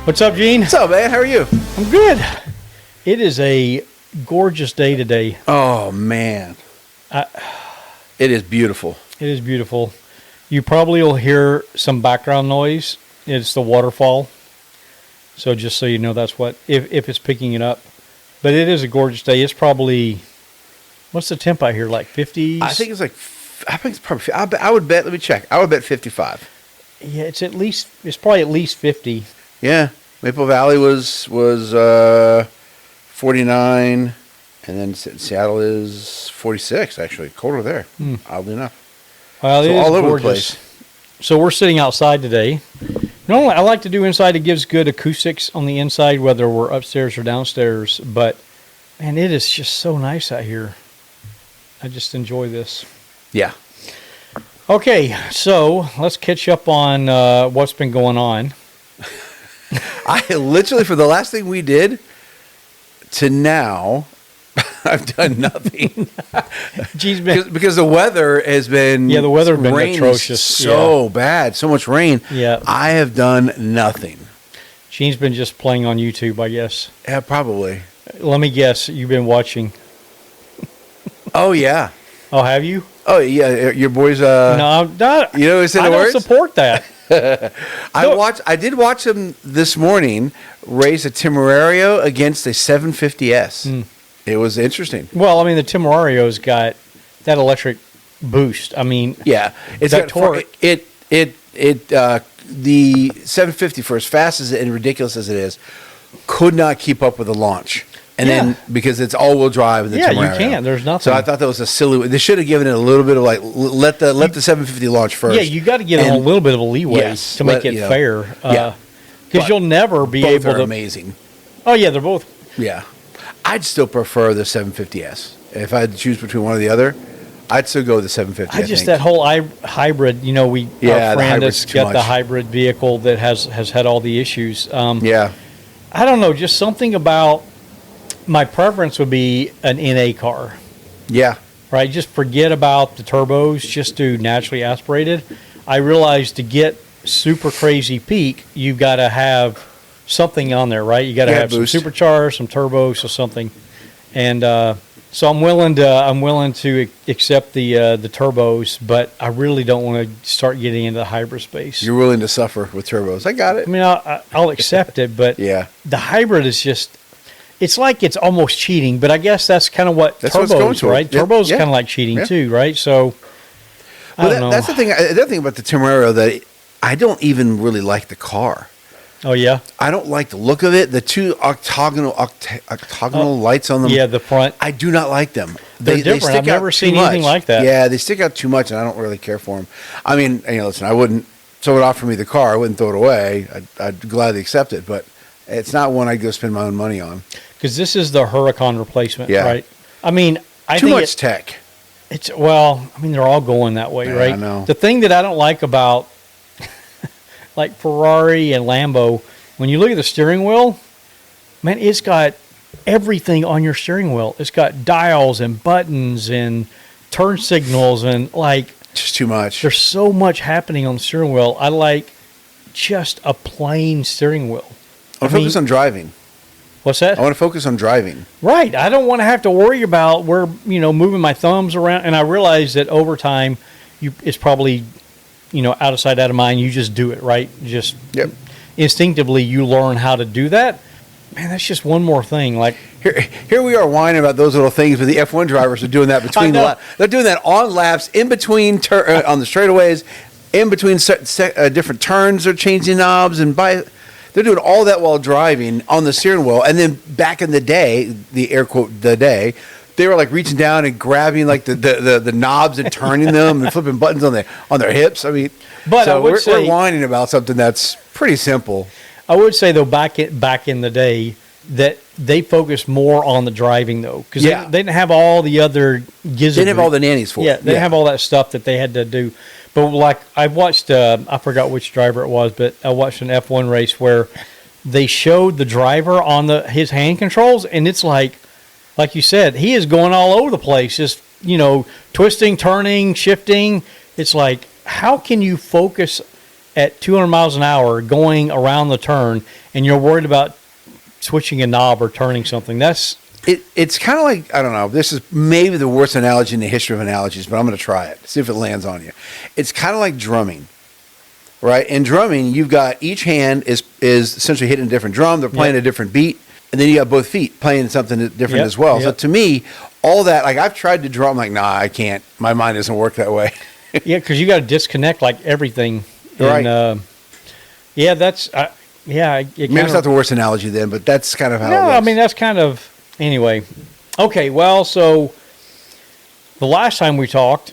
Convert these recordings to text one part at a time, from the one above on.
What's up, Gene? What's up, man? How are you? I'm good. It is a gorgeous day today. Oh, man. It is beautiful. It is beautiful. You probably will hear some background noise. It's the waterfall. So just so you know, that's what, if it's picking it up. But it is a gorgeous day. It's probably, what's the temp out here, like 50s? I think it's probably, I would bet, let me check. I would bet 55. Yeah, it's probably at least 50. Yeah. Maple Valley was 49, and then Seattle is 46, actually. Colder there, oddly enough. Well, so it is all over gorgeous. the place. So we're sitting outside today. Normally, I like to do inside. It gives good acoustics on the inside, whether we're upstairs or downstairs. But, man, it is just so nice out here. I just enjoy this. Yeah. Okay, so let's catch up on what's been going on. I literally, for the last thing we did to now, I've done nothing. because the weather has been the weather has been atrocious. So bad, so much rain. Yeah, I have done nothing. Gene's been just playing on YouTube, I guess. Yeah, probably. Let me guess, you've been watching. Oh yeah. Oh, have you? Oh yeah, your boys. No, I'm not. You know who said the words? I don't support that. I did watch him this morning race a Temerario against a 750S. It was interesting. Well, I mean, the Temerario's got that electric boost. I mean, yeah, it's that got torque. The 750, for as fast as and ridiculous as it is, could not keep up with the launch. And then because it's all-wheel drive in the Temerario. You can't. There's nothing. So I thought that was a silly. They should have given it a little bit of let the 750 launch first. Yeah, you got to give them a little bit of a leeway to make it fair. Because you'll never be able to. Both are amazing. Oh yeah, they're both. Yeah, I'd still prefer the 750S. If I had to choose between one or the other, I'd still go with the 750. That whole hybrid. You know, our friend has got the hybrid vehicle that has had all the issues. I don't know, just something about. My preference would be an NA car. Yeah. Right? Just forget about the turbos. Just do naturally aspirated. I realize to get super crazy peak, you've got to have something on there, right? You got to have some supercharged, some turbos, or something. And so I'm willing to accept the turbos, but I really don't want to start getting into the hybrid space. You're willing to suffer with turbos. I got it. I mean, I'll accept it, but the hybrid is just. It's like it's almost cheating, but I guess that's kind of what turbos, right? Yep. Turbos kind of like cheating too, right? So, I don't know. That's the thing. The other thing about the Temerario that I don't even really like the car. Oh yeah, I don't like the look of it. The two octagonal lights on them. Yeah, the front. I do not like them. They're different. I've never seen anything like that. Yeah, they stick out too much, and I don't really care for them. I mean, listen, I wouldn't. Someone offered me the car, I wouldn't throw it away. I'd gladly accept it, but it's not one I'd go spend my own money on. Because this is the Huracan replacement, right? I mean, I think too much tech. They're all going that way, right? I know. The thing that I don't like about like Ferrari and Lambo, when you look at the steering wheel, man, it's got everything on your steering wheel. It's got dials and buttons and turn signals and just too much. There's so much happening on the steering wheel. I like just a plain steering wheel. I want to focus on driving. What's that? I want to focus on driving. Right. I don't want to have to worry about moving my thumbs around. And I realize that over time, it's probably, out of sight, out of mind. You just do it, right? Just instinctively, you learn how to do that. Man, that's just one more thing. Like here we are whining about those little things, but the F1 drivers are doing that between the laps. They're doing that on laps, in between on the straightaways, in between different turns. They're changing knobs They're doing all that while driving on the steering wheel. And then back in the day, the air quote, the day, they were like reaching down and grabbing like the knobs and turning them and flipping buttons on their hips. I mean, we're whining about something that's pretty simple. I would say, though, back in the day, that they focused more on the driving, though. Because they didn't have all the other gizzardry. They didn't have all the nannies for it. Yeah, they didn't have all that stuff that they had to do. But like I watched, I forgot which driver it was, but I watched an F1 race where they showed the driver on his hand controls, and it's like you said, he is going all over the place, just twisting, turning, shifting. It's like, how can you focus at 200 miles an hour going around the turn, and you're worried about switching a knob or turning something. It's kind of like, I don't know, this is maybe the worst analogy in the history of analogies, but I'm going to try it, see if it lands on you. It's kind of like drumming, right? In drumming, you've got each hand is essentially hitting a different drum. They're playing a different beat. And then you got both feet playing something different as well. So to me, all that, like I've tried to drum, I'm like, nah, I can't. My mind doesn't work that way. Yeah, because you got to disconnect like everything. Right. And, that's, Maybe it's not the worst analogy then, but that's kind of how it No, works. I mean, that's kind of, anyway. Okay, well, so the last time we talked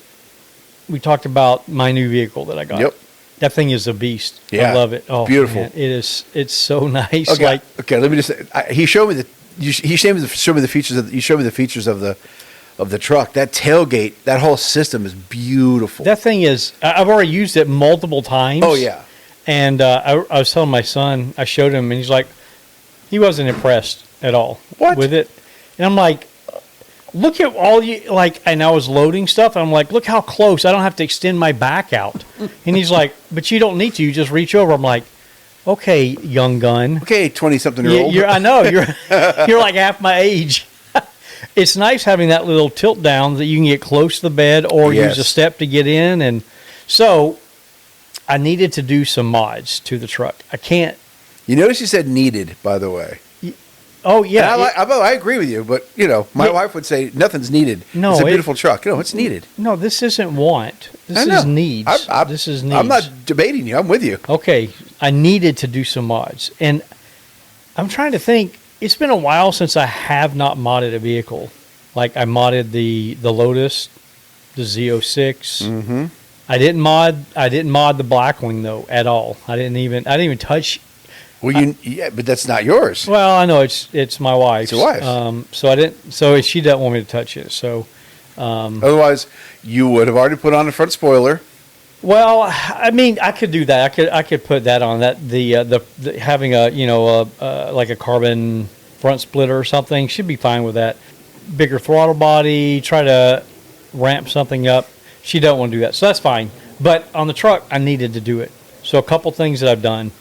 about my new vehicle that I got. Yep. That thing is a beast. Yeah. I love it. Oh, beautiful. Man, it's so nice. Okay. Like, Let me just say, he showed me the features of the truck. That tailgate, that whole system is beautiful. that thing is, I've already used it multiple times. Oh yeah. And I was telling my son, I showed him, and he's like, he wasn't impressed at all with it. And I'm like, look at all you, like, and I was loading stuff, and I'm like, look how close. I don't have to extend my back out. And he's like, but you don't need to. You just reach over. I'm like, okay, young gun. Okay, 20-something-year-old. I know. You're like half my age. It's nice having that little tilt down that you can get close to the bed or use a step to get in. And so I needed to do some mods to the truck. I can't. You notice you said needed, by the way. Oh, yeah. I agree with you, but, my wife would say nothing's needed. No, it's a beautiful truck. No, it's needed. No, this isn't want. This is needs. This is needs. I'm not debating you. I'm with you. Okay. I needed to do some mods. And I'm trying to think. It's been a while since I have not modded a vehicle. Like, I modded the Lotus, the Z06. Mm-hmm. I didn't mod the Blackwing, though, at all. I didn't even touch. Well, but that's not yours. Well, I know it's my wife's. It's your wife's. So I didn't. So she doesn't want me to touch it. So. Otherwise, you would have already put on the front spoiler. Well, I mean, I could do that. I could put that on that. The having a like a carbon front splitter or something should be fine with that. Bigger throttle body. Try to ramp something up. She don't want to do that, so that's fine. But on the truck, I needed to do it. So a couple things that I've done.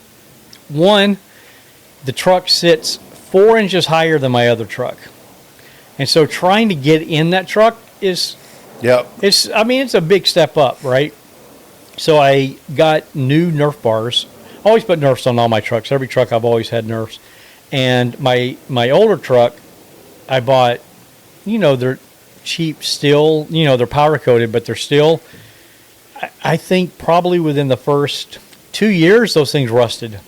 One, the truck sits 4 inches higher than my other truck. And so trying to get in that truck is, it's a big step up, right? So I got new Nerf bars. I always put Nerfs on all my trucks. Every truck I've always had Nerfs. And my older truck, I bought, they're cheap steel, they're powder coated, but they're still, I think probably within the first 2 years, those things rusted.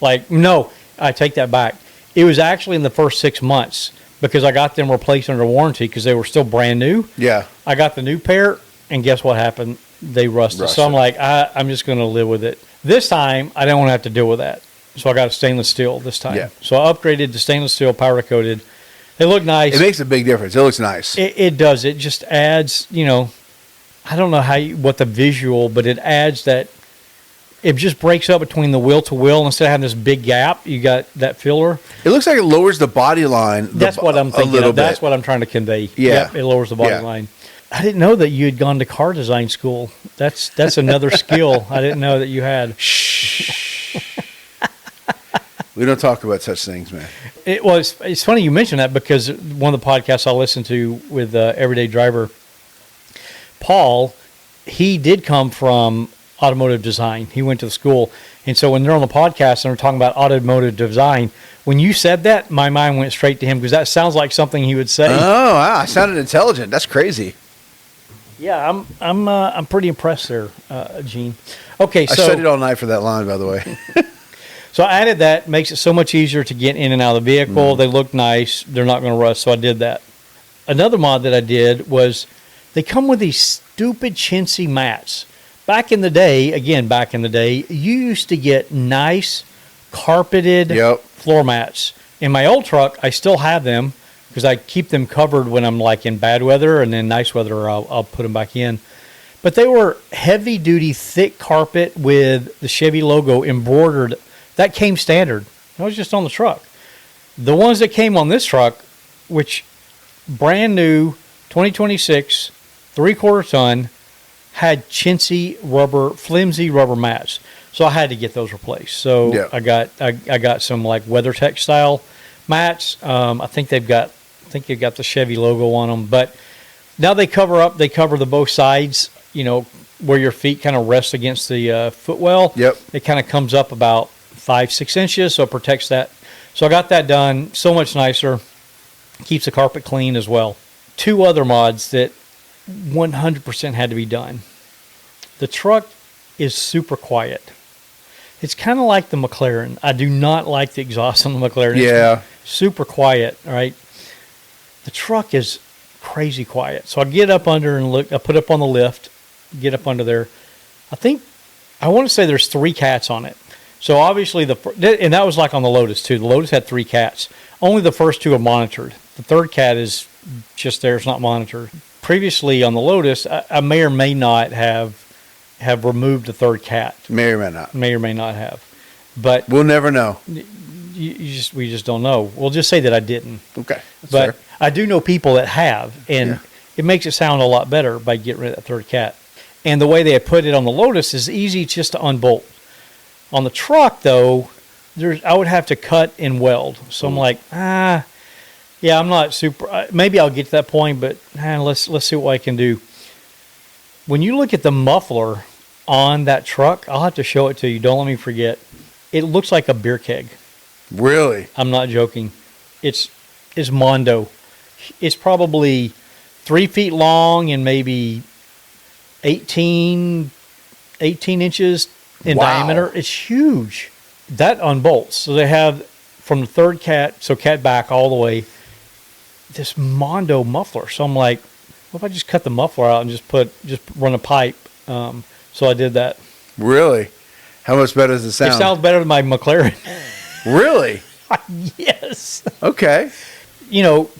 Like, no, I take that back. It was actually in the first 6 months because I got them replaced under warranty because they were still brand new. Yeah. I got the new pair, and guess what happened? They rusted. So I'm like, I'm just going to live with it. This time, I don't want to have to deal with that. So I got a stainless steel this time. Yeah. So I upgraded to stainless steel, powder coated. They look nice. It makes a big difference. It looks nice. It does. It just adds, I don't know what the visual, but it adds that. It just breaks up between the wheel to wheel. Instead of having this big gap, you got that filler. It looks like it lowers the body line. That's what I'm thinking. That's what I'm trying to convey. Yeah. Yep, it lowers the body line. I didn't know that you had gone to car design school. That's another skill I didn't know that you had. Shh. We don't talk about such things, man. It's funny you mention that because one of the podcasts I listened to with Everyday Driver, Paul, he did come from automotive design. He went to the school. And so when they're on the podcast and they're talking about automotive design, when you said that, my mind went straight to him because that sounds like something he would say. Oh, wow. I sounded intelligent. That's crazy. Yeah, I'm pretty impressed there, Gene. Okay, so I studied all night for that line, by the way. So I added that. Makes it so much easier to get in and out of the vehicle. They look nice. They're not going to rust, so I did that. Another mod that I did was they come with these stupid chintzy mats. Back in the day, you used to get nice carpeted floor mats. In my old truck, I still have them because I keep them covered when I'm like in bad weather, and then nice weather, I'll put them back in. But they were heavy-duty, thick carpet with the Chevy logo embroidered. That came standard. That was just on the truck. The ones that came on this truck, which brand new, 2026, 3/4 ton, had chintzy rubber, flimsy rubber mats. So I had to get those replaced. So Yeah. I got some like WeatherTech style mats. I think they've got the Chevy logo on them, but now they cover the both sides, where your feet kind of rest against the footwell. Yep. It kind of comes up about 5-6 inches, so it protects that. So I got that done. So much nicer. Keeps the carpet clean as well. 2 other mods that 100% had to be done. The truck is super quiet. It's kind of like the McLaren. I do not like the exhaust on the McLaren. Yeah. It's super quiet, right? The truck is crazy quiet. So I get up under and look. I put up on the lift, get up under there. I want to say there's 3 cats on it. So obviously and that was like on the Lotus too. The Lotus had 3 cats. Only the first 2 are monitored. The 3rd cat is just there. It's not monitored. Previously on the Lotus, I may or may not have removed the 3rd cat. May or may not. May or may not have. But We'll never know. we just don't know. We'll just say that I didn't. Okay. That's But fair. I do know people that have, and Yeah. it makes it sound a lot better by getting rid of that 3rd cat. And the way they put it on the Lotus is easy just to unbolt. On the truck, though, I would have to cut and weld. So I'm like, yeah, I'm not super. Maybe I'll get to that point, but let's see what I can do. When you look at the muffler on that truck, I'll have to show it to you. Don't let me forget. It looks like a beer keg. Really? I'm not joking. It's Mondo. It's probably 3 feet long and maybe 18 inches in diameter. It's huge. That unbolts. So they have from the 3rd cat, so cat back all the way, this Mondo muffler. So I'm like, what if I just cut the muffler out and just run a pipe? So I did that. Really? How much better does it sound? It sounds better than my McLaren. Really? Yes. Okay.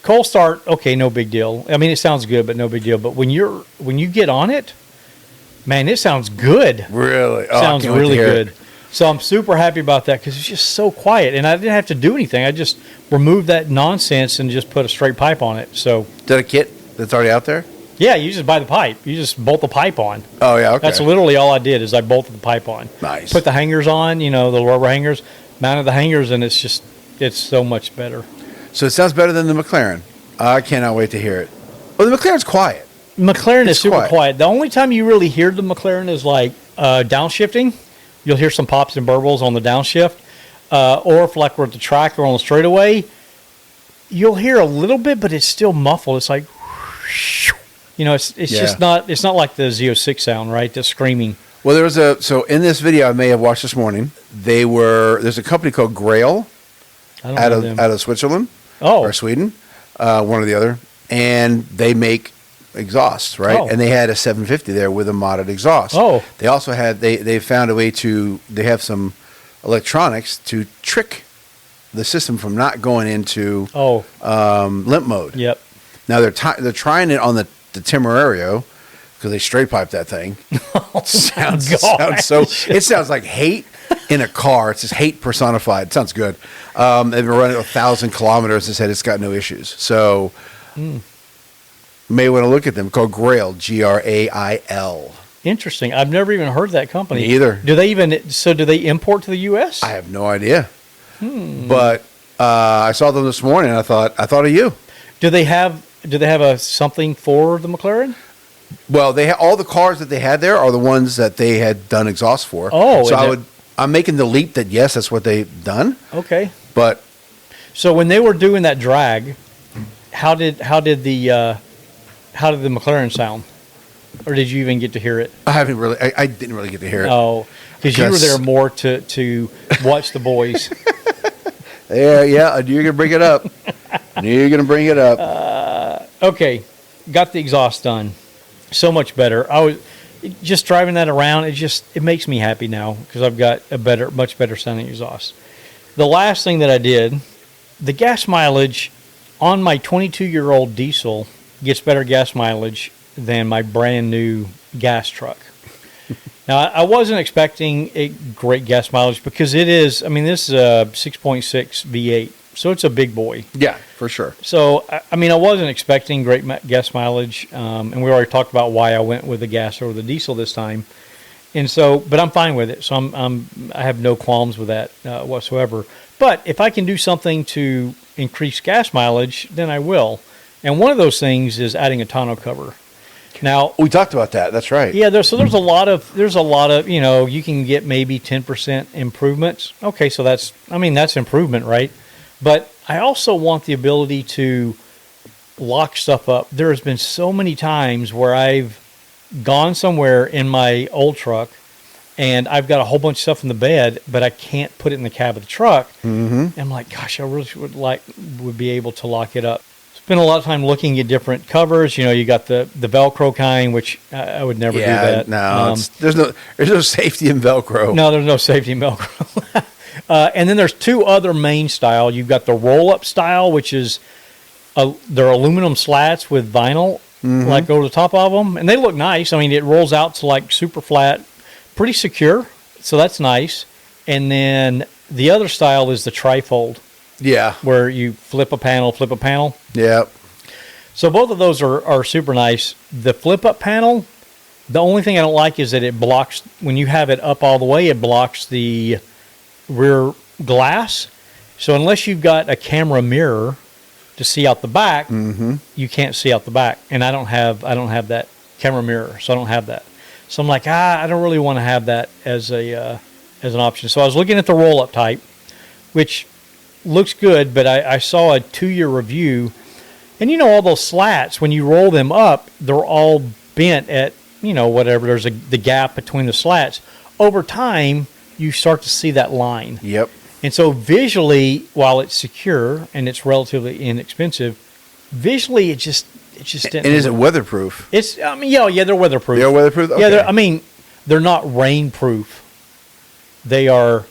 Cold start, okay, no big deal. I mean, it sounds good, but no big deal. But when you get on it, man, it sounds good. Really? Oh, Sounds really good. So I'm super happy about that because it's just so quiet, and I didn't have to do anything. I just removed that nonsense and just put a straight pipe on it. So Is that a kit that's already out there? yeah, you just buy the pipe. You just bolt the pipe on. Oh, yeah, okay. That's literally all I did is I bolted the pipe on. Nice. Put the hangers on, the rubber hangers, mounted the hangers, and it's so much better. So it sounds better than the McLaren. I cannot wait to hear it. Well, the McLaren's quiet. McLaren is super quiet. quiet. The only time you really hear the McLaren is like downshifting. You'll hear some pops and burbles on the downshift. Or if like we're at the track or on the straightaway, you'll hear a little bit, but it's still muffled. It's like, it's just not, it's not like the Z06 sound, right? The screaming. Well, so in this video I may have watched this morning, there's a company called Grail out of Switzerland. Oh. Or Sweden, one or the other, and they make exhausts, right? Oh. And they had a 750 there with a modded exhaust. Oh. They also had they found a way they have some electronics to trick the system from not going into limp mode. Yep. Now they're trying it on the Temerario because they straight pipe that thing. It sounds like hate in a car. It's just hate personified. It sounds good. They've been running 1,000 kilometers and said it's got no issues. So may want to look at them. Called Grail, Grail. Interesting. I've never even heard of that company. Me either. Do they import to the U.S.? I have no idea. But I saw them this morning. And I thought of you. Do they have a something for the McLaren? Well, all the cars that they had there are the ones that they had done exhaust for. Oh, so I'm making the leap that yes, that's what they've done. Okay. But so when they were doing that drag, how did the McLaren sound, or did you even get to hear it? I didn't really get to hear it. Oh, because you were there more to watch the boys. Yeah, I knew you were gonna bring it up. Okay, got the exhaust done. So much better. I was just driving that around. It makes me happy now because I've got a much better sounding exhaust. The last thing that I did, the gas mileage on my 22-year-old diesel gets better gas mileage than my brand new gas truck. Now, I wasn't expecting a great gas mileage because it is. I mean, this is a 6.6 V8, so it's a big boy. Yeah, for sure. So, I wasn't expecting great gas mileage, and we already talked about why I went with the gas over the diesel this time. And so, but I'm fine with it. So I have no qualms with that whatsoever. But if I can do something to increase gas mileage, then I will. And one of those things is adding a tonneau cover. Now we talked about that. That's right. Yeah, there's a lot of you can get maybe 10% improvements. Okay, so that's improvement, right? But I also want the ability to lock stuff up. There has been so many times where I've gone somewhere in my old truck and I've got a whole bunch of stuff in the bed, but I can't put it in the cab of the truck. Mm-hmm. I'm like, gosh, I really would be able to lock it up. Spent a lot of time looking at different covers. You got the Velcro kind, which I would never do that. No, there's no safety in Velcro. No, there's no safety in Velcro. And then there's two other main style. You've got the roll-up style, which is they're aluminum slats with vinyl like over the top of them, and they look nice. I mean, it rolls out to like super flat, pretty secure, so that's nice. And then the other style is the trifold. Yeah. Where you flip a panel. Yeah. So both of those are super nice. The flip-up panel, the only thing I don't like is that it blocks, when you have it up all the way, it blocks the rear glass. So unless you've got a camera mirror to see out the back, you can't see out the back. And I don't have that camera mirror, so I don't have that. So I'm like, I don't really want to have that as an option. So I was looking at the roll-up type, which looks good, but I saw a 2-year review, and all those slats, when you roll them up, they're all bent at whatever. There's the gap between the slats. Over time, you start to see that line. Yep. And so visually, while it's secure and it's relatively inexpensive, visually it just didn't. And is it weatherproof? It's they're weatherproof. They're weatherproof. Okay. Yeah, they're not rainproof. They are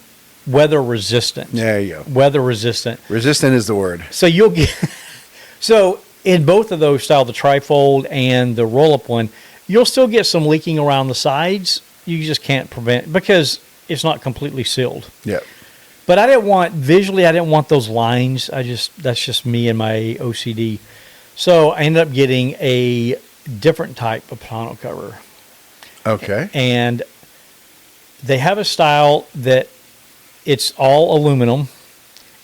weather resistant. There you go. Weather resistant. Resistant is the word. So you'll get so in both of those style, the trifold and the roll up one, you'll still get some leaking around the sides. You just can't prevent because it's not completely sealed. Yeah. But I didn't want those lines. That's just me and my OCD. So I ended up getting a different type of tonneau cover. Okay. And they have a style that it's all aluminum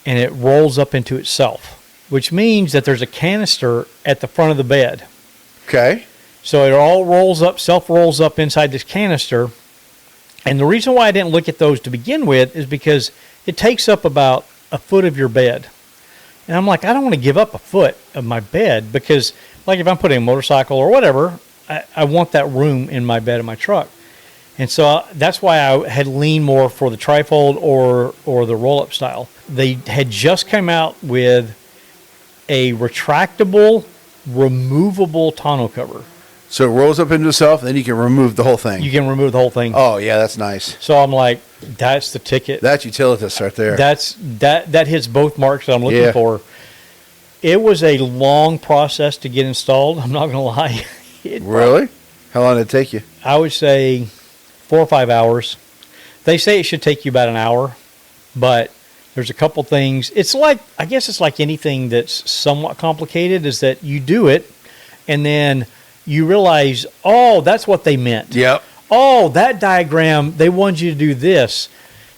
and it rolls up into itself, which means that there's a canister at the front of the bed. Okay. So it all self-rolls up inside this canister. And the reason why I didn't look at those to begin with is because it takes up about a foot of your bed. And I'm like, I don't want to give up a foot of my bed because, like, if I'm putting a motorcycle or whatever, I want that room in my bed in my truck. And so that's why I had leaned more for the trifold or the roll-up style. They had just come out with a retractable, removable tonneau cover. So it rolls up into itself, and then you can remove the whole thing. You can remove the whole thing. Oh, yeah, that's nice. So I'm like, that's the ticket. That's utilitas right there. That hits both marks that I'm looking for. It was a long process to get installed. I'm not going to lie. Really? How long did it take you? I would say 4 or 5 hours. They say it should take you about an hour, but there's a couple things. I guess it's like anything that's somewhat complicated is that you do it, and then you realize, oh, that's what they meant. Yep. Oh, that diagram, they wanted you to do this.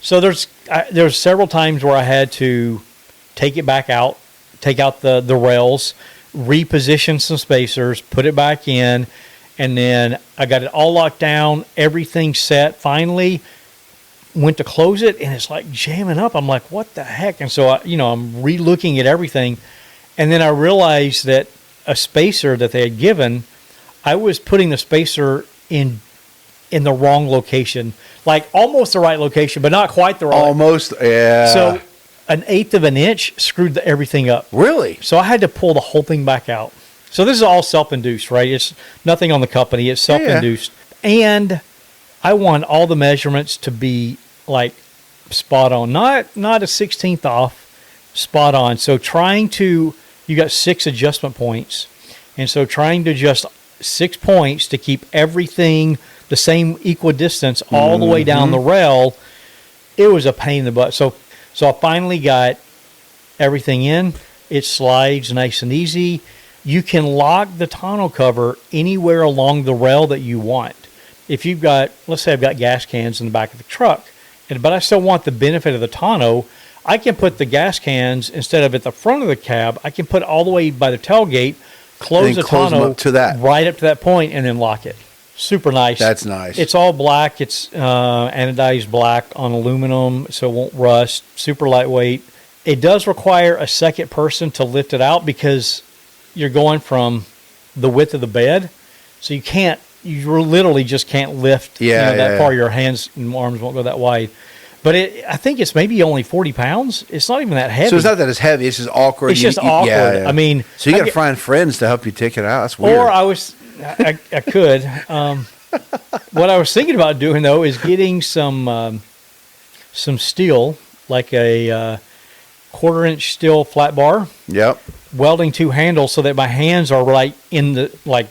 So there's several times where I had to take it back out, take out the rails, reposition some spacers, put it back in, and then I got it all locked down, everything set. Finally, went to close it, and it's like jamming up. I'm like, what the heck? And so, I'm re-looking at everything, and then I realized that a spacer that they had given, I was putting the spacer in the wrong location, like almost the right location, but not quite the right. Almost, yeah. So 1/8 of an inch screwed everything up. Really? So I had to pull the whole thing back out. So this is all self-induced, right? It's nothing on the company. It's self-induced. Yeah. And I want all the measurements to be like spot on, not a 16th off, spot on. So you got 6 adjustment points. And so trying to adjust 6 points to keep everything the same equidistance all the way down the rail, it was a pain in the butt. So I finally got everything in. It slides nice and easy. You can lock the tonneau cover anywhere along the rail that you want. if you've got, let's say I've got gas cans in the back of the truck, but I still want the benefit of the tonneau, I can put the gas cans, instead of at the front of the cab, I can put it all the way by the tailgate, close the tonneau to that. right up to that point, and then lock it. Super nice. That's nice. It's all black. It's anodized black on aluminum, so it won't rust. Super lightweight. It does require a second person to lift it out because you're going from the width of the bed, so you literally just can't lift that far. Your hands and arms won't go that wide. But I think it's maybe only 40 pounds. It's not even that heavy. So it's not that it's heavy. It's just awkward. It's just awkward. Yeah. I mean, so you got to find friends to help you take it out. That's weird. Or I could. What I was thinking about doing though is getting some steel, like a 1/4-inch steel flat bar. Yep. Welding 2 handles so that my hands are right in the in the like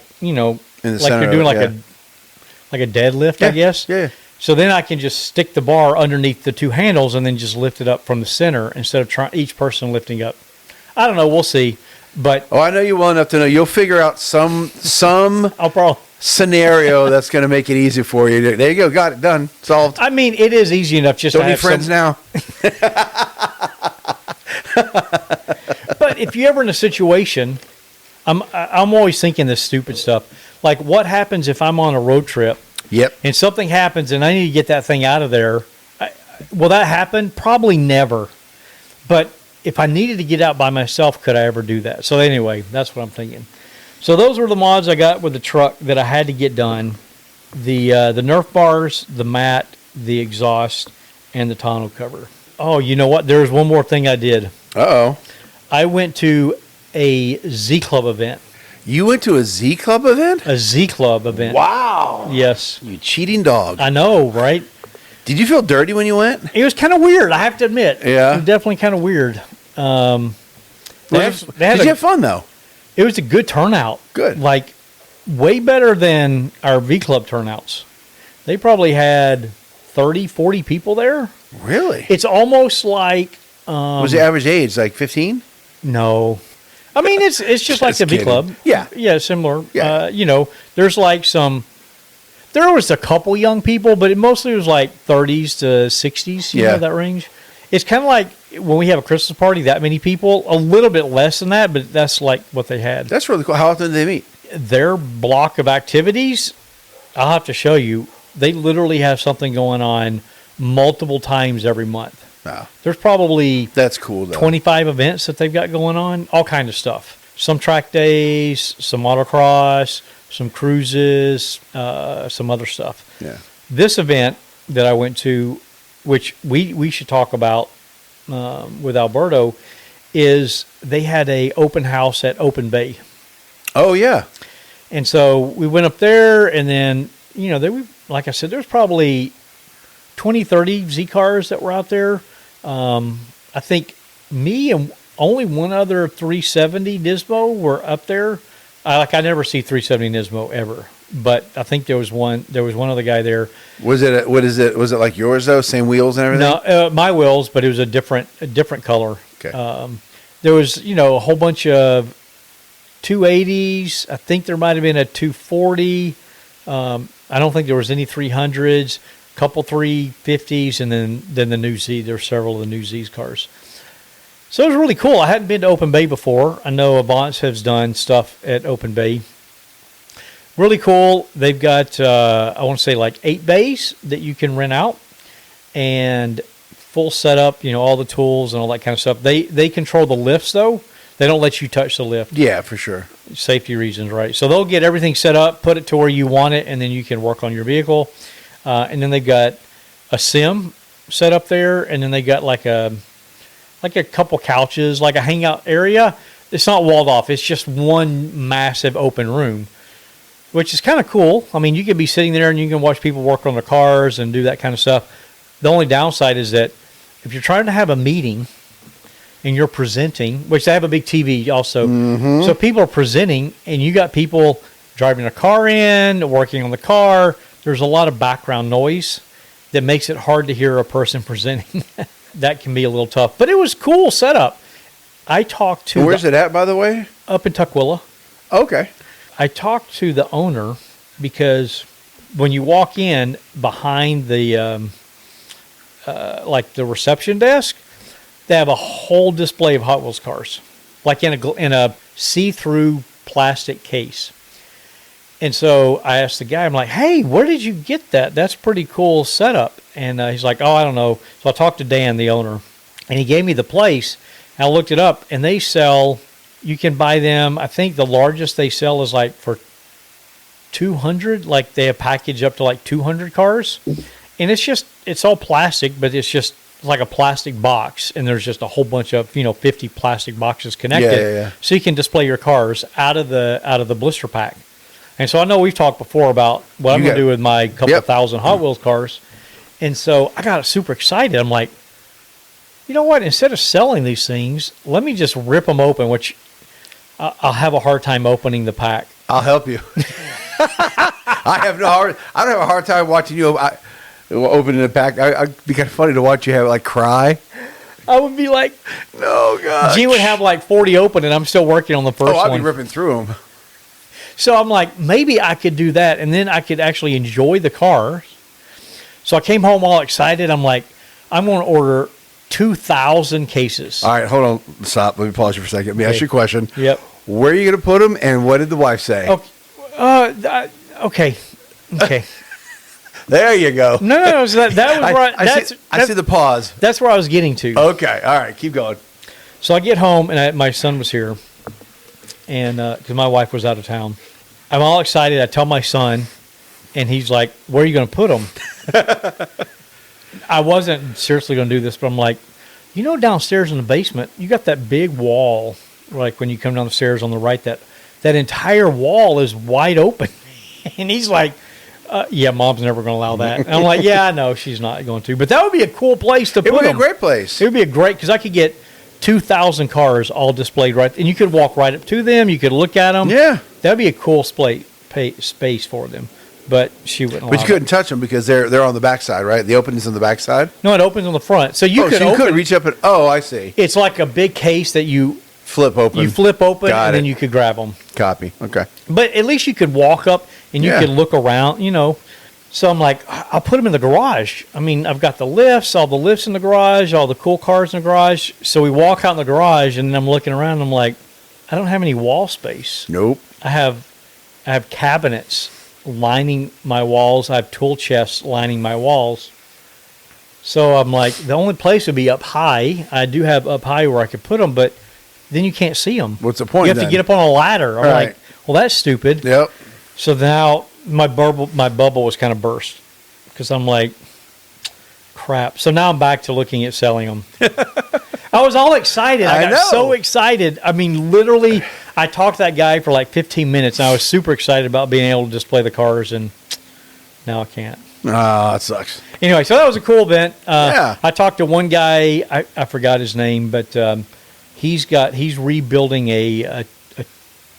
center you're doing like a deadlift, I guess. Yeah. So then I can just stick the bar underneath the 2 handles and then just lift it up from the center instead of each person lifting up. I don't know. We'll see. But I know you well enough to know you'll figure out some scenario that's going to make it easy for you. There you go. Got it. Done. Solved. I mean, it is easy enough just Don't to need have friends now. But if you're ever in a situation, I'm always thinking this stupid stuff. Like, what happens if I'm on a road trip? Yep. And something happens and I need to get that thing out of there? Will that happen? Probably never. But if I needed to get out by myself, could I ever do that? So anyway, that's what I'm thinking. So those were the mods I got with the truck that I had to get done. The Nerf bars, the mat, the exhaust, and the tonneau cover. Oh, you know what? There's one more thing I did. Uh-oh. I went to a Z Club event. You went to a Z Club event? A Z Club event. Wow. Yes. You cheating dog. I know, right? Did you feel dirty when you went? It was kind of weird, I have to admit. Yeah. It was definitely kind of weird. Did you have fun, though? It was a good turnout. Good. Like, way better than our V Club turnouts. They probably had 30, 40 people there. Really? It's almost like... was the average age like 15? No. I mean, it's just like the V Club. Yeah. Yeah, similar. Yeah. There's like there was a couple young people, but it mostly was like 30s to 60s, you know, that range. It's kind of like when we have a Christmas party, that many people, a little bit less than that, but that's like what they had. That's really cool. How often do they meet? Their block of activities, I'll have to show you, they literally have something going on multiple times every month. Wow. There's probably that's cool, though. 25 events that they've got going on, all kinds of stuff. Some track days, some motocross, some cruises, some other stuff. Yeah. This event that I went to, which we should talk about with Alberto, is they had a open house at Open Bay. Oh, yeah. And so we went up there, and then, like I said, there's probably 20, 30 Z cars that were out there. I think me and only one other 370 Nismo were up there. I never see 370 Nismo ever, but I think there was one other guy there. Was it like yours though? Same wheels and everything? No, my wheels, but it was a different color. Okay. There was, a whole bunch of 280s. I think there might have been a 240. I don't think there was any 300s. Couple 350s, and then the new Z. There's several of the new Z's cars. So it was really cool. I hadn't been to Open Bay before. I know Avance has done stuff at Open Bay. Really cool. They've got, I want to say like 8 bays that you can rent out, and full setup, all the tools and all that kind of stuff. They control the lifts, though. They don't let you touch the lift. Yeah, for sure. Safety reasons, right? So they'll get everything set up, put it to where you want it, and then you can work on your vehicle. And then they've got a sim set up there, and then they got like a couple couches, like a hangout area. It's not walled off. It's just one massive open room, which is kind of cool. I mean, you could be sitting there and you can watch people work on their cars and do that kind of stuff. The only downside is that if you're trying to have a meeting and you're presenting, which they have a big TV also, so people are presenting, and you got people driving a car in, working on the car. There's a lot of background noise that makes it hard to hear a person presenting. That can be a little tough, but it was cool setup. I talked to... Where's it at, by the way? Up in Tukwila. Okay. I talked to the owner because when you walk in behind the like the reception desk, they have a whole display of Hot Wheels cars, like in a see-through plastic case. And so I asked the guy, I'm like, hey, where did you get that? That's pretty cool setup. And he's like, oh, I don't know. So I talked to Dan, the owner, and he gave me the place. And I looked it up, and they sell, you can buy them, I think the largest they sell is like for 200, like they have packaged up to like 200 cars. And it's all plastic, but it's just like a plastic box. And there's just a whole bunch of, 50 plastic boxes connected. Yeah. So you can display your cars out of the blister pack. And so I know we've talked before about what I'm going to do with my couple thousand Hot Wheels cars. And so I got super excited. I'm like, you know what? Instead of selling these things, let me just rip them open, which I'll have a hard time opening the pack. I'll help you. I don't have a hard time watching you opening the pack. It'd be kind of funny to watch you have cry. I would be like, no, God. Gene would have like 40 open, and I'm still working on the first one. I'd be ripping through them. So I'm like, maybe I could do that, and then I could actually enjoy the car. So I came home all excited. I'm like, I'm going to order 2,000 cases. All right, hold on. Stop. Let me pause you for a second. Let me ask you a question. Yep. Where are you going to put them, and what did the wife say? Okay. There you go. No. So that was right. I see the pause. That's where I was getting to. Okay. All right. Keep going. So I get home, and my son was here, and because my wife was out of town. I'm all excited. I tell my son, and he's like, where are you going to put them? I wasn't seriously going to do this, but I'm like, downstairs in the basement, you got that big wall, like when you come down the stairs on the right, that entire wall is wide open. And he's like, yeah, Mom's never going to allow that. And I'm like, yeah, I know she's not going to. But that would be a cool place to put them. It would be a great place. It would be because I could get 2,000 cars all displayed right, and you could walk right up to them. You could look at them. Yeah. That would be a cool space for them. But she wouldn't allow But you couldn't touch them because they're on the backside, right? The opening's on the backside? No, it opens on the front. So you could reach up and, I see. It's like a big case that you flip open. Then you could grab them. Copy. Okay. But at least you could walk up and you could look around, So I'm like, I'll put them in the garage. I mean, I've got all the lifts in the garage, all the cool cars in the garage. So we walk out in the garage, and then I'm looking around, and I'm like, I don't have any wall space. Nope. I have cabinets lining my walls. I have tool chests lining my walls. So I'm like, the only place would be up high. I do have up high where I could put them, but then you can't see them. What's the point? You have to get up on a ladder. I'm like, well, that's stupid. Yep. So now my bubble was kind of burst because I'm like, crap. So now I'm back to looking at selling them. I was all excited. I got so excited. I mean, literally, I talked to that guy for like 15 minutes, and I was super excited about being able to display the cars, and now I can't. Oh, that sucks. Anyway, so that was a cool event. Yeah. I talked to one guy. I forgot his name, but he's rebuilding a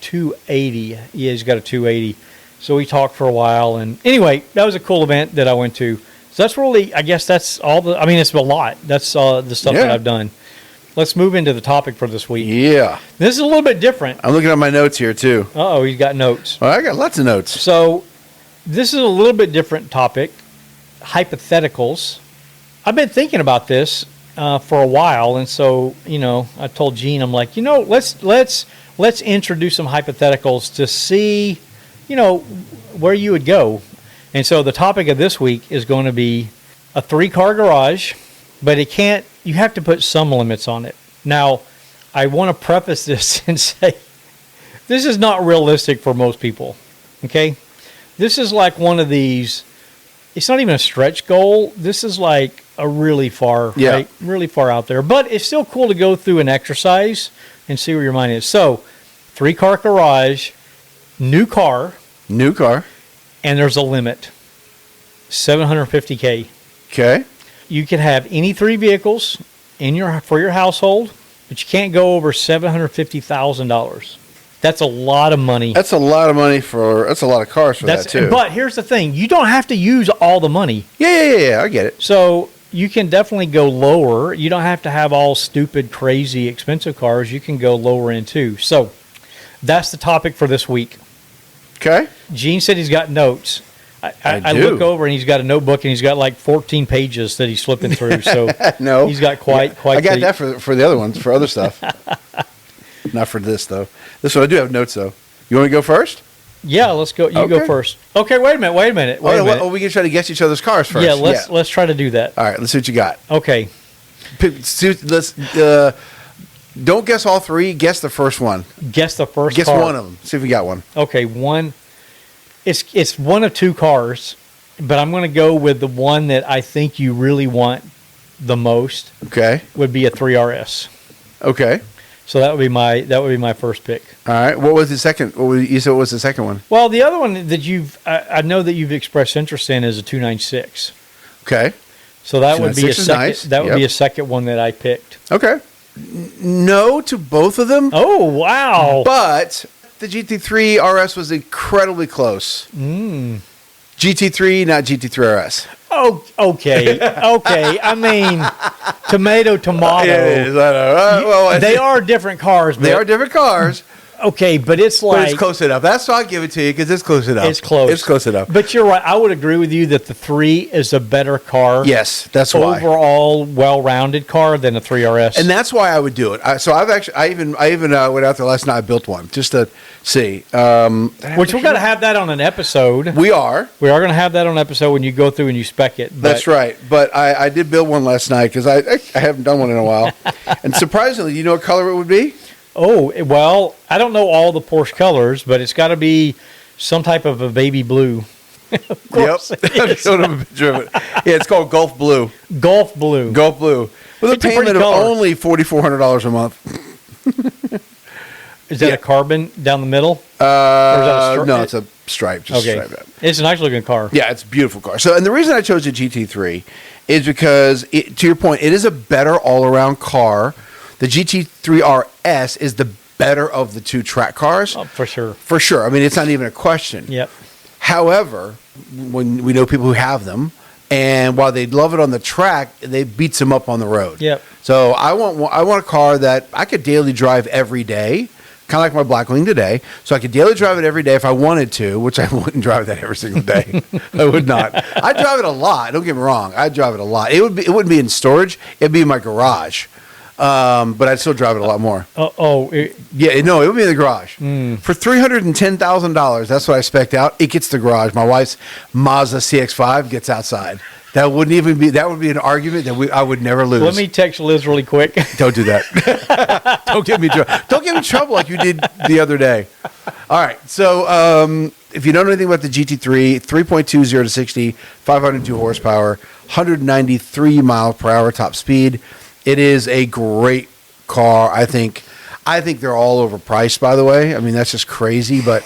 280. Yeah, he's got a 280. So we talked for a while, and anyway, that was a cool event that I went to. So that's really, I guess that's all it's a lot. That's the stuff that I've done. Let's move into the topic for this week. Yeah. This is a little bit different. I'm looking at my notes here, too. Uh-oh, he's got notes. Well, I got lots of notes. So this is a little bit different topic, hypotheticals. I've been thinking about this for a while, and so, I told Gene, I'm like, let's introduce some hypotheticals to see, where you would go. And so the topic of this week is going to be a 3-car garage, but you have to put some limits on it. Now, I want to preface this and say, this is not realistic for most people, okay? This is like one of these, it's not even a stretch goal. This is like a really far, right? Really far out there. But it's still cool to go through an exercise and see where your mind is. So, 3-car garage, new car. And there's a limit, $750K. Okay. You can have any 3 vehicles for your household, but you can't go over $750,000. That's a lot of money. That's a lot of money that's a lot of cars for that too. But here's the thing: you don't have to use all the money. Yeah. I get it. So you can definitely go lower. You don't have to have all stupid, crazy, expensive cars. You can go lower in too. So that's the topic for this week. Okay. Gene said he's got notes. I look over and he's got a notebook and he's got like 14 pages that he's flipping through. So no, he's got quite. I got that for the other ones, for other stuff. Not for this though. This one I do have notes though. You want to go first? Yeah, let's go. You go first. Okay, wait a minute. Oh, we can try to guess each other's cars first. Yeah, let's try to do that. All right, let's see what you got. Okay. Let's don't guess all three. Guess the first one. Guess the first. Guess car. one of them. See if we got one. Okay, one. It's one of two cars, but I'm going to go with the one that I think you really want the most. Okay. Would be a 3RS. Okay. So that would be my first pick. All right. What was the second? You said what was the second one? Well, the other one that I know that you've expressed interest in is a 296. Okay. So that would be a second. Nice. That would be a second one that I picked. Okay. No to both of them. Oh wow! But the GT3 RS was incredibly close. GT3, not GT3 RS. Oh, okay. I mean, tomato. It is, I know. Well, they are different cars. They are different cars. Okay, but it's like... But it's close enough. That's why I'll give it to you, because it's close enough. It's close. It's close enough. But you're right. I would agree with you that the 3 is a better car. Yes, that's why. Overall, well-rounded car than a 3RS. And that's why I would do it. I even went out there last night. I built one just to see. Which we're going to have that on an episode. We are going to have that on an episode when you go through and you spec it. That's right. But I did build one last night because I haven't done one in a while. And surprisingly, you know what color it would be? Oh, well, I don't know all the Porsche colors, but it's got to be some type of a baby blue. Yep. I showed him a picture of it. Yeah, it's called Gulf Blue. Gulf Blue. Gulf Blue. With It's a a pretty payment of color. only $4,400 a month. Is that a carbon down the middle? No, it's a stripe. Just Okay. a stripe. It's a nice looking car. Yeah, it's a beautiful car. So, and the reason I chose the GT3 is because, to your point, it is a better all-around car. The GT3 RS is the better of the two track cars. Oh, for sure. For sure. I mean, it's not even a question. Yep. However, when we know people who have them, and while they love it on the track, they beats them up on the road. Yep. So I want a car that I could daily drive every day, kind of like my Blackwing today. So I could daily drive it every day if I wanted to, which I wouldn't drive that every single day. I would not. I'd drive it a lot. Don't get me wrong. I'd drive it a lot. It wouldn't be in storage. It'd be in my garage. But I'd still drive it a lot more. It would be in the garage. For $310,000, that's what I spec'd out. It gets the garage. My wife's Mazda CX-5 gets outside. That would be an argument that I would never lose. Let me text Liz really quick. Don't do that. Don't get me in trouble like you did the other day. All right. So if you don't know anything about the GT3, 3.20 to 60, 502 horsepower, 193 miles per hour top speed. It is a great car. I think they're all overpriced, by the way. I mean, that's just crazy, but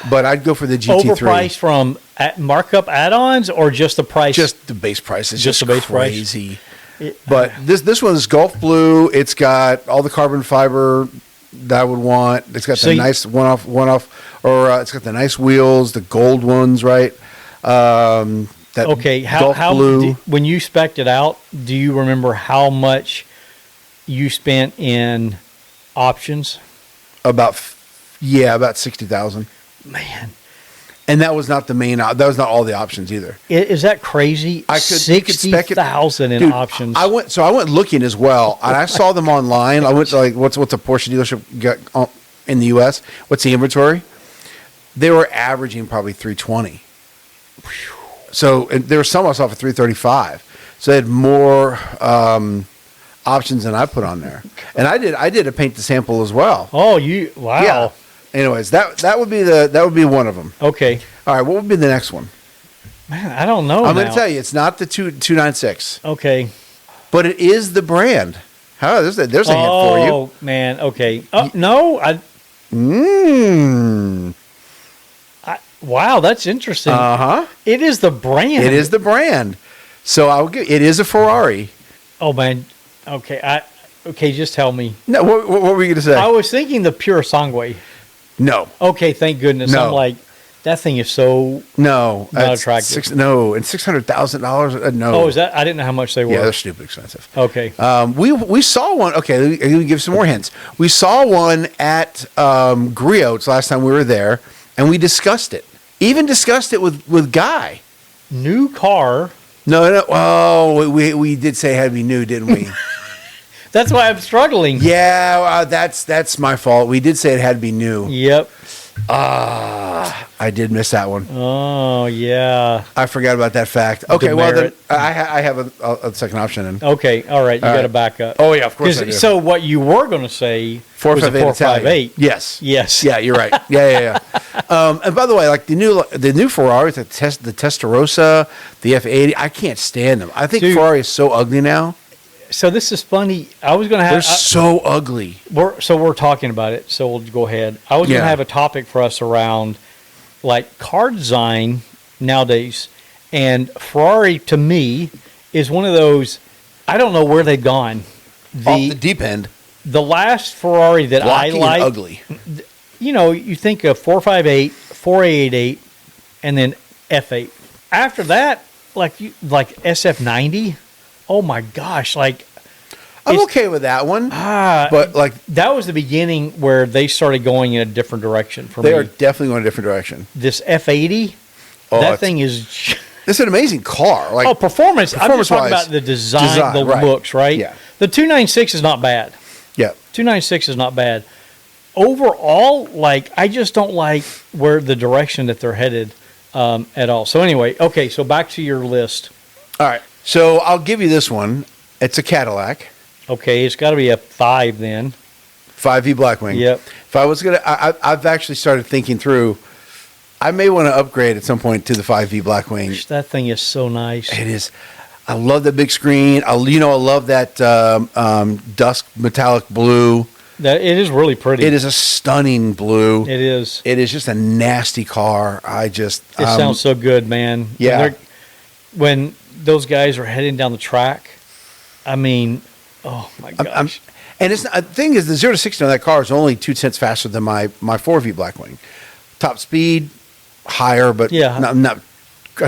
I'd go for the GT3. Overpriced from markup add-ons or just the price? Just the base price. It's just the base crazy. Price? But this one's Gulf Blue. It's got all the carbon fiber that I would want. It's got the nice one-off, it's got the nice wheels, the gold ones, right? How Blue. When you spec'd it out, do you remember how much you spent in options? About 60,000. Man, and that was not the main. That was not all the options either. Is that crazy? 60,000 in options. I went looking as well, and I saw them online. I went to what's a Porsche dealership got in the U.S. What's the inventory? They were averaging probably 320. So and there were some I saw for 335. So they had more options than I put on there, and I did a paint to sample as well. Oh, wow! Yeah. Anyways, that would be one of them. Okay. All right. What would be the next one? Man, I don't know. I'm going to tell you, it's not the 296. Okay. But it is the brand. There's a hint for you. Oh man. Okay. No. Wow, that's interesting. It is the brand. It is the brand. So it is a Ferrari. Oh man. Okay. Just tell me. No. What were you going to say? I was thinking the pure Sangway. No. Okay. Thank goodness. No. I'm like, that thing is so not attractive. And $600,000. No. Oh, is that? I didn't know how much they were. Yeah, they're stupid expensive. Okay. We saw one. Okay, let me give some more hints. We saw one at Griot's last time we were there, and we discussed it. Even discussed it with Guy. new car. No. Oh, we did say it had to be new, didn't we? That's why I'm struggling. Yeah, that's my fault. We did say it had to be new. Yep. I did miss that one. Oh, yeah. I forgot about that fact. Okay, well, then Demerit. I have a second option then. Okay, all right. You got to back up. Oh, yeah, of course I do. So what you were going to say was a 458 458. Yes. Yes. Yeah, you're right. Yeah. And by the way, like the new Ferraris, the Testarossa, the F80, I can't stand them. I think Ferrari is so ugly now. So this is funny. I was going to have. They're so ugly. We're talking about it. So we'll go ahead. I was going to have a topic for us around like car design nowadays, and Ferrari to me is one of those. I don't know where they've gone. Off the deep end. The last Ferrari that Blocky I like, and ugly. You know, you think of 458, 488, and then F8. After that, like SF90. Oh my gosh! Like, I'm okay with that one. But like that was the beginning where they started going in a different direction for me. They are definitely going a different direction. This F80, that thing is. It's an amazing car. Like performance. I'm just talking about the design, the looks, right? Yeah. The 296 is not bad. Yeah. 296 is not bad. Overall, like I just don't like where the direction that they're headed at all. So anyway, okay. So back to your list. All right. So I'll give you this one. It's a Cadillac. Okay, it's got to be a 5 then. 5V Blackwing. Yep. If I was gonna, I've actually started thinking through. I may want to upgrade at some point to the 5V Blackwing. That thing is so nice. It is. I love the big screen. I love that dusk metallic blue. That it is really pretty. It is a stunning blue. It is. It is just a nasty car. It sounds so good, man. Yeah. When those guys are heading down the track, I mean, oh my gosh. And it's the thing is, the 0 to 60 on that car is only 2 tenths faster than my 4V Blackwing. Top speed, higher, but not.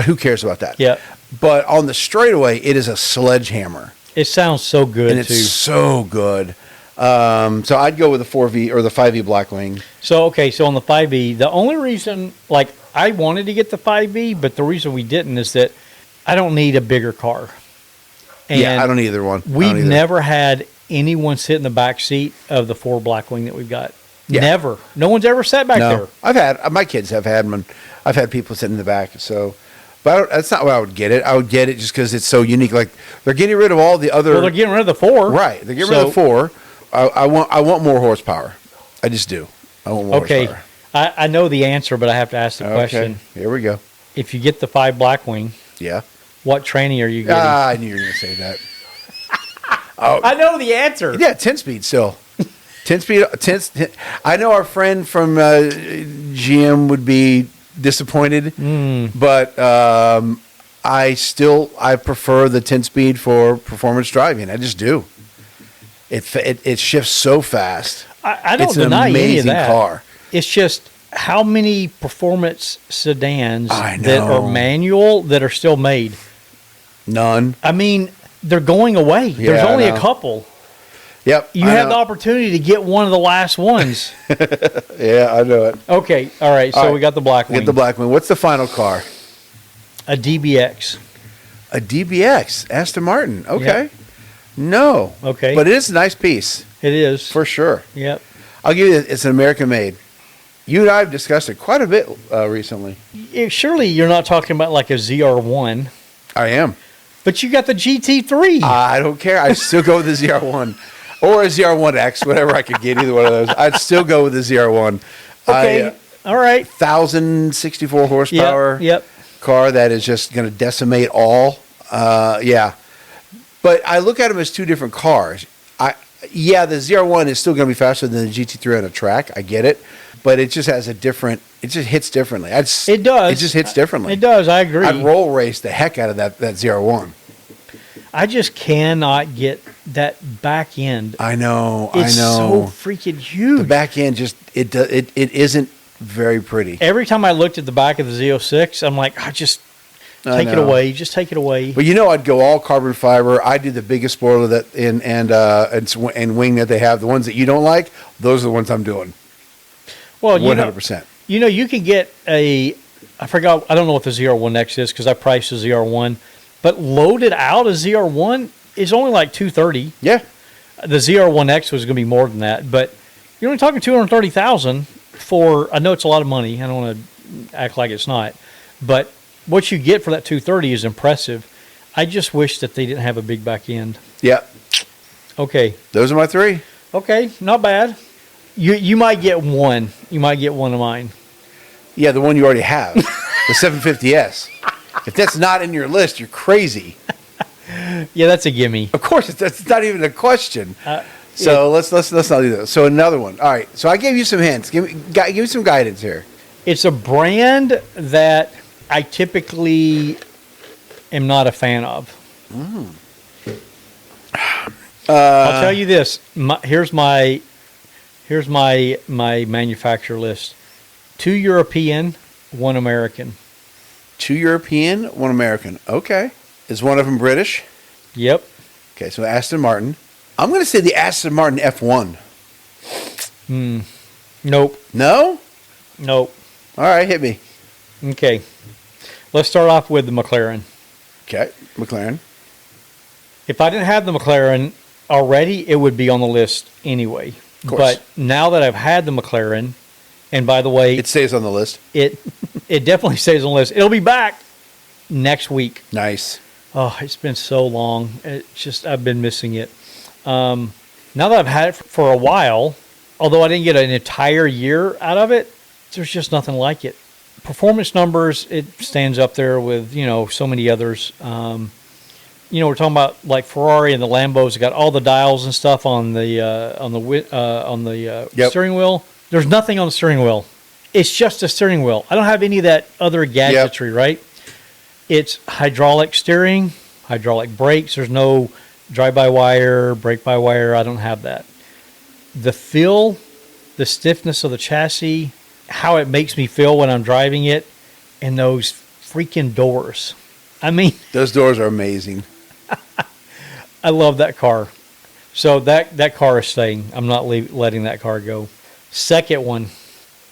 Who cares about that? Yeah. But on the straightaway, it is a sledgehammer. It sounds so good, and it's so good. So I'd go with the 4V or the 5V Blackwing. So on the 5V, the only reason, like, I wanted to get the 5V, but the reason we didn't is that I don't need a bigger car. And I don't either one. We've never had anyone sit in the back seat of the 4 Blackwing that we've got. Yeah. Never. No one's ever sat back there. I've had my kids have had them. And I've had people sitting in the back. So, but that's not why I would get it. I would get it just because it's so unique. Like they're getting rid of all the other. Well, they're getting rid of the 4. Right. They're getting rid of the 4. I want more horsepower. I just do. I want more horsepower. I know the answer, but I have to ask the question. Here we go. If you get the 5 Blackwing, what training are you getting? I knew you were going to say that. I know the answer. Yeah, 10-speed still. 10-speed. I know our friend from GM would be disappointed, but I prefer the 10-speed for performance driving. I just do. It shifts so fast. I don't deny any of that. Car. It's just how many performance sedans that are manual that are still made? None. I mean, they're going away. Yeah, there's only a couple. Yep. You have the opportunity to get one of the last ones. Yeah, I know it. Okay. All right. So we got the Blackwing. Get the Blackwing. What's the final car? A DBX. A DBX. Aston Martin. Okay. Yep. No. Okay. But it is a nice piece. It is. For sure. Yep. I'll give you it's an American made. You and I have discussed it quite a bit recently. Surely you're not talking about like a ZR1. I am. But you got the GT3. I don't care. I still go with the ZR1 or a ZR1X, whatever I could get, either one of those. I'd still go with the ZR1. Okay. All right. 1,064 horsepower car that is just going to decimate all. Yeah. But I look at them as two different cars. The ZR1 is still going to be faster than the GT3 on a track. I get it. But it just has it just hits differently. It does. It just hits differently. It does. I agree. I'd roll race the heck out of that ZR1. I just cannot get that back end. I know. It's so freaking huge. The back end just it isn't very pretty. Every time I looked at the back of the Z06, I'm like, just take it away. Just take it away. But I'd go all carbon fiber. I do the biggest spoiler that and wing that they have. The ones that you don't like, those are the ones I'm doing. Well, 100%. You can get a I forgot. I don't know what the ZR1X is because I priced the ZR1, but loaded out a ZR1 is only like $230. Yeah. The ZR1X was going to be more than that, but you're only talking $230,000 for. I know it's a lot of money. I don't want to act like it's not, but what you get for that $230 is impressive. I just wish that they didn't have a big back end. Yeah. Okay. Those are my three. Okay, not bad. You might get one. You might get one of mine. Yeah, the one you already have, the 750S. If that's not in your list, you're crazy. Yeah, that's a gimme. Of course, that's not even a question. So let's not do that. So another one. All right. So I gave you some hints. Give me some guidance here. It's a brand that I typically am not a fan of. I'll tell you this. Here's my manufacturer list. 2 European, 1 American. 2 European, 1 American. Okay. Is one of them British? Yep. Okay, so Aston Martin. I'm going to say the Aston Martin F1. Nope. No? Nope. All right, hit me. Okay. Let's start off with the McLaren. Okay, McLaren. If I didn't have the McLaren already, it would be on the list anyway. Of course. But now that I've had the McLaren, and by the way, It stays on the list. it definitely stays on the list. It'll be back next week. Nice. Oh, it's been so long. I've been missing it. Now that I've had it for a while, although I didn't get an entire year out of it, there's just nothing like it. Performance numbers, it stands up there with, so many others. We're talking about like Ferrari and the Lambos got all the dials and stuff on the Yep. steering wheel. There's nothing on the steering wheel. It's just a steering wheel. I don't have any of that other gadgetry, right? It's hydraulic steering, hydraulic brakes. There's no drive-by-wire, brake-by-wire. I don't have that. The feel, the stiffness of the chassis, how it makes me feel when I'm driving it, and those freaking doors. I mean, those doors are amazing. I love that car. So that car is staying. I'm not letting that car go. Second one,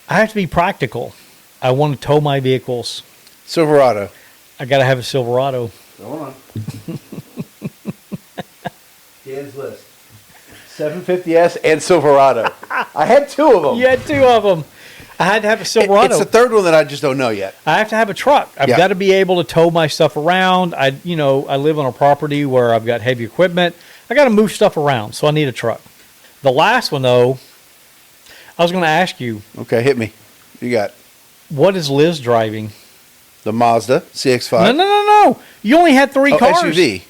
I have to be practical. I want to tow my vehicles. Silverado. I got to have a Silverado. Hold on. Dan's list. 750S and Silverado. I had 2 of them. You had 2 of them. I had to have a Silverado. It's the third one that I just don't know yet. I have to have a truck. I've got to be able to tow my stuff around. I live on a property where I've got heavy equipment. I got to move stuff around, so I need a truck. The last one, though, I was going to ask you. Okay, hit me. You got. What is Liz driving? The Mazda CX-5. No. You only had 3 cars. SUV.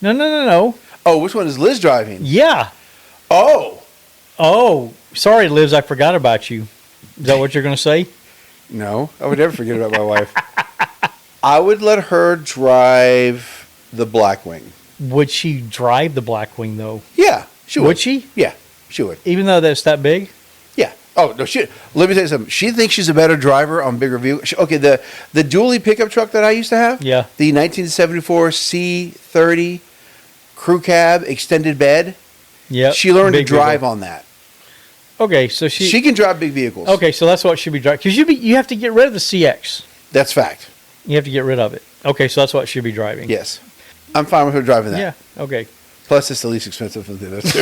No. Oh, which one is Liz driving? Yeah. Oh, sorry, Liz. I forgot about you. Is that what you're going to say? No, I would never forget about my wife. I would let her drive the Blackwing. Would she drive the Blackwing, though? Yeah, she would. Would she? Yeah, she would. Even though that's that big? Yeah. Oh, no, let me tell you something. She thinks she's a better driver on bigger vehicles. Okay, the dually pickup truck that I used to have, yeah, the 1974 C30 crew cab extended bed, yeah, she learned to drive on that. Okay, so she can drive big vehicles. Okay, so that's what she'd be driving. Because you have to get rid of the CX. That's fact. You have to get rid of it. Okay, so that's what she'd be driving. Yes. I'm fine with her driving that. Yeah, okay. Plus, it's the least expensive of the other two.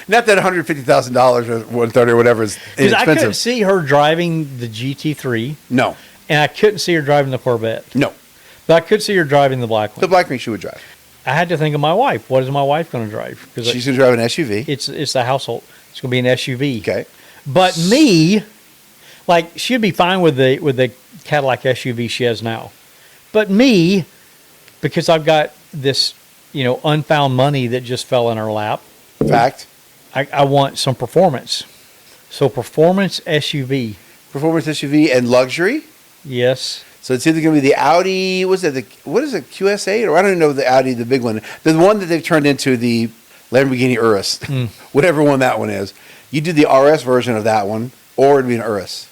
Not that $150,000 or $130,000 or whatever is inexpensive. Because I couldn't see her driving the GT3. No. And I couldn't see her driving the Corvette. No. But I could see her driving the Blackwing. The Blackwing she would drive. I had to think of my wife. What is my wife going to drive? Because she's going to drive an SUV. It's the household. It's going to be an SUV. Okay. But me, like, she'd be fine with the Cadillac SUV she has now. But me, because I've got this, unfound money that just fell in her lap. Fact. I want some performance. So performance SUV. Performance SUV and luxury? Yes. So it's either going to be the Audi, what is it, QS8? Or I don't even know the Audi, the big one. The one that they've turned into the Lamborghini Urus. Whatever one that one is. You do the RS version of that one, or it'd be an Urus.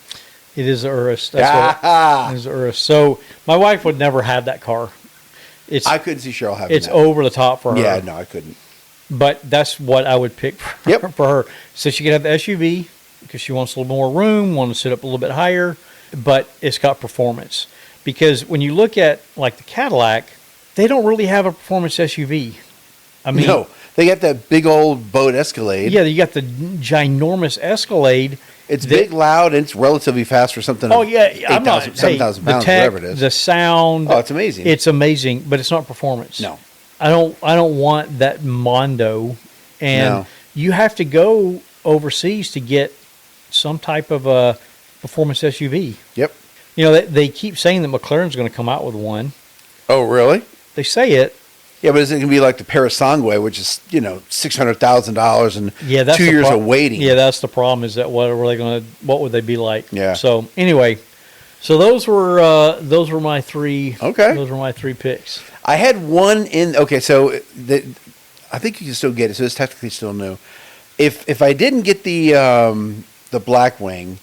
It is an Urus. That's what it is, an Urus. So my wife would never have that car. I couldn't see Cheryl having It's that. over the top for her. Yeah, no, I couldn't. But that's what I would pick for her. So she could have the SUV because she wants a little more room, wants to sit up a little bit higher. but it's got performance. Because when you look at like the Cadillac, they don't really have a performance SUV. I mean, no, they got that big old boat Escalade. Yeah, you got the ginormous Escalade. It's big, loud, and it's relatively fast for something. Oh yeah, 7,000 pounds, whatever it is. The sound. Oh, it's amazing. It's amazing, but it's not performance. No, I don't want that Mondo, and you have to go overseas to get some type of a performance SUV. Yep. You know, they keep saying that McLaren's going to come out with one. Oh, really? They say it. Yeah, but is it going to be like the Parasangue, which is, $600,000 and that's 2 years of waiting? Yeah, that's the problem. Is that what would they be like? Yeah. So anyway, those were my three. Okay. Those were my three picks. I had one in. Okay, so I think you can still get it. So it's technically still new. If I didn't get the Blackwing,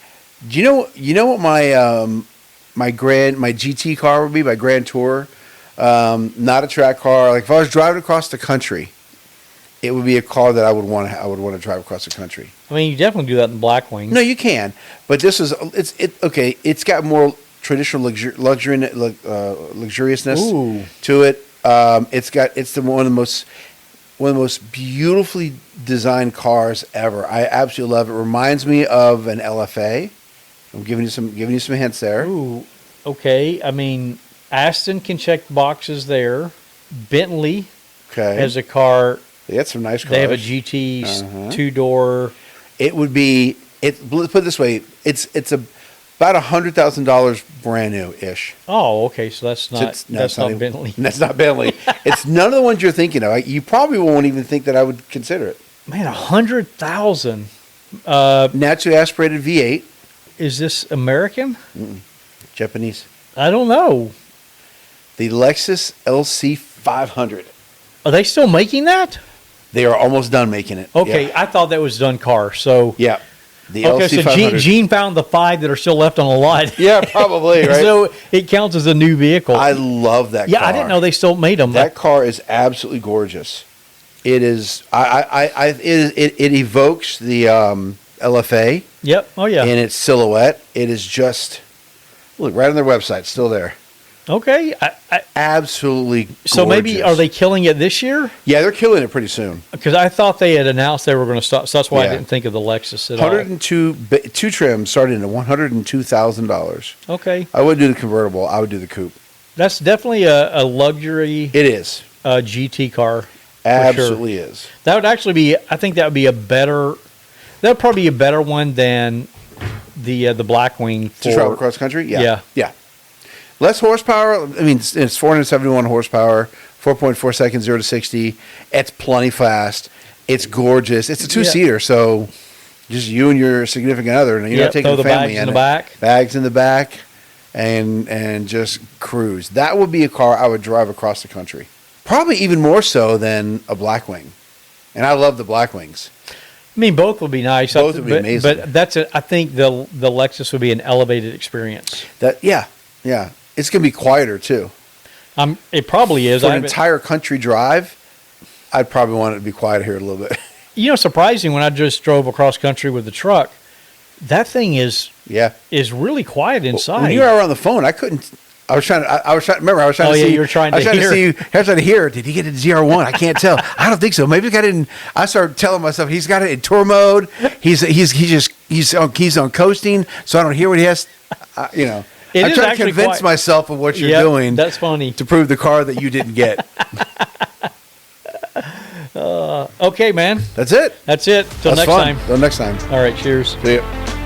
do you know what my GT car would be? My Grand Tour. Not a track car. Like if I was driving across the country, it would be a car that I would want to drive across the country. I mean, you definitely do that in Blackwing. No, you can, but this is okay. It's got more traditional luxuriousness to it. It's one of the most beautifully designed cars ever. I absolutely love it. Reminds me of an LFA. I'm giving you some hints there. Ooh, okay. I mean, Aston can check boxes there. Bentley has a car. They had some nice cars. They have a GT 2-door. It would be let's put it this way. It's about $100,000 brand new ish. Oh, okay. So that's not Bentley. That's not Bentley. It's none of the ones you're thinking of. You probably won't even think that I would consider it. Man, 100,000. Naturally aspirated V8. Is this American? Mm-mm. Japanese. I don't know. The Lexus LC 500. Are they still making that? They are almost done making it. Okay, yeah. I thought that was done car. So yeah, the okay, LC so 500. Gene found the 5 that are still left on the lot. Yeah, probably right. So it counts as a new vehicle. I love that. Yeah, car. I didn't know they still made them. That car is absolutely gorgeous. It is. It evokes the LFA. Yep. Oh yeah. In its silhouette, it is just look right on their website, still there. Okay. Absolutely gorgeous. So maybe are they killing it this year? Yeah, they're killing it pretty soon. Because I thought they had announced they were going to stop. So that's why I didn't think of the Lexus at 102 two trims starting at $102,000. Okay. I wouldn't do the convertible. I would do the coupe. That's definitely a luxury. It is GT car. Absolutely is. That would actually be. I think that would be a better. That would probably be a better one than the Blackwing to travel cross country. Yeah. Less horsepower. I mean, it's 471 horsepower, 4.4 seconds 0 to 60. It's plenty fast. It's gorgeous. It's a 2-seater, so just you and your significant other, and you're not taking the family bags in the back. Bags in the back, and just cruise. That would be a car I would drive across the country. Probably even more so than a Blackwing, and I love the Blackwings. I mean, both would be nice. Both would be amazing. But I think the Lexus would be an elevated experience. Yeah. It's going to be quieter, too. It probably is. For an entire country drive, I'd probably want it to be quieter here a little bit. Surprising, when I just drove across country with the truck, that thing is really quiet inside. When you were on the phone, I couldn't. I was trying to see. You were trying to hear. I was trying to hear. Did he get it ZR1? I can't tell. I don't think so. Maybe he got it in. I started telling myself he's got it in tour mode. He's on coasting, so I don't hear what he has. I'm trying to convince myself of what you're doing. That's funny. To prove the car that you didn't get. Okay, man. That's it. Till next time. Till next time. All right. Cheers. See ya.